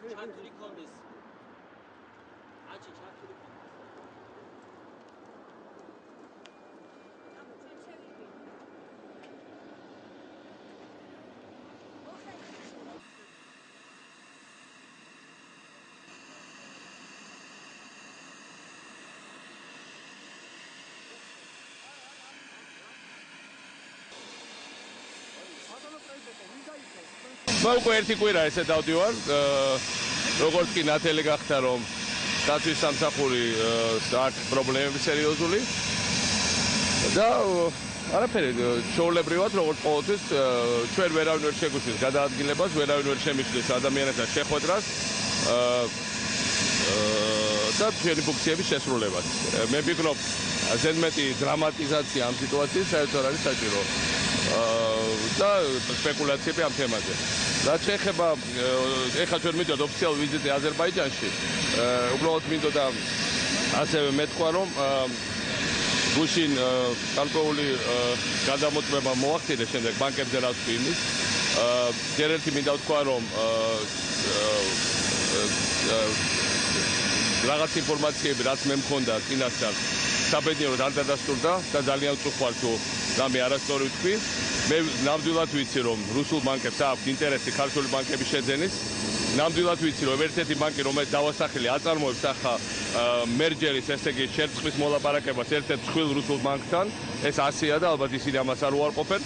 ჩართული ქონდეს. აჩი ჩართული ქონდეს. უკვე ერთი კვირა ესე დავდივარ, როგორც კი ნათელი გახდა რომ დაცვის სამსახური აქვს პრობლემები სერიოზული და არაფერი ჩვეულებრივად როგორც ყოველთვის ჩვენ ვერავინ ვერ შეგვიძლია გადაადგილებას, ვერავინ ვერ შემიძლია ადამიანებთან შეხვედრას და ჩვენი ფუნქციების შესრულებას. მე ვფიქრობ ზედმეტი დრამატიზაცია ამ სიტუაციის საერთოდ არის საჭირო. და სპეკულაციები ამ თემაზე. რაც შეეხება ეხლა ჩვენ მივიდოდით ოფიციალურ ვიზიტზე აზერბაიჯანში, უბრალოდ მინდოდა ასევე მეთქვა რომ გუშინ გარკვეული გადამოწმება მოახდინეს შემდეგ ბანკებზე რაც ვიმის. ჯერ ერთი მინდა ვთქვა რომ რაღაც ინფორმაციები რაც მე მქონდა წინასწარ საბედნიეროდ არ დადასტურდა და ძალიან ვწუხარ თუ რამე არასწორი ვთქვი. მე ნამდვილად ვიცი რომ რუსულ ბანკებს აქვს ინტერესი ქართული ბანკების შეძენის. ნამდვილად ვიცი რომ ერთ-ერთი ბანკი რომელიც დავასახელი აწარმოებს ახლა მერჯერის ესე იგი შერწყმის მოლაპარაკებას ერთ-ერთ ხვილ რუსულ ბანკთან. ეს ასია და ალბათ ისინი ამას არ უარყოფენ.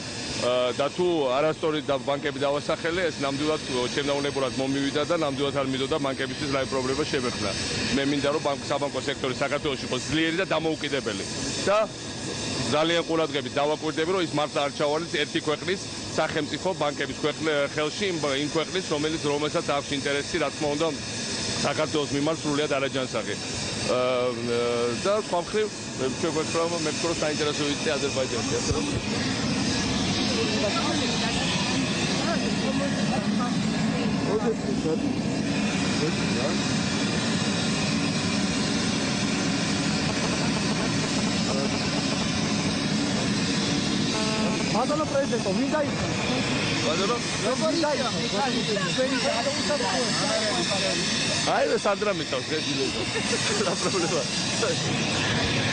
და თუ არასწორი ბანკები დავასახელე, ეს ნამდვილად ჩემნაუნებურად მომივიდა და ნამდვილად არ მინდოდა ბანკებისთვის რაიმე პრობლემა შემეხნა. მე მინდა რომ საბანკო სექტორი საქართველოში იყოს ძლიერი და დამოუკიდებელი. და ძალიან ყურადღებით დავაკვირდები, რომ ის მართლა არ ჩავალეს ერთი ქვეყნის სახელმწიფო ბანკების ხელში იმ ქვეყნის, რომელსაც აქვს ინტერესი, რა თქმა უნდა, საქართველოს მიმართ სრულიად არაჯანსაღი. და სხვა მხრივ მე ვფიქრობ, რომ საინტერესო ვიზიტი აზერბაიჯანში, ასე რომ Madonna Presidente, mi dai? Madonna? Mi dai? Ai, Sandra mi sta, che la problema.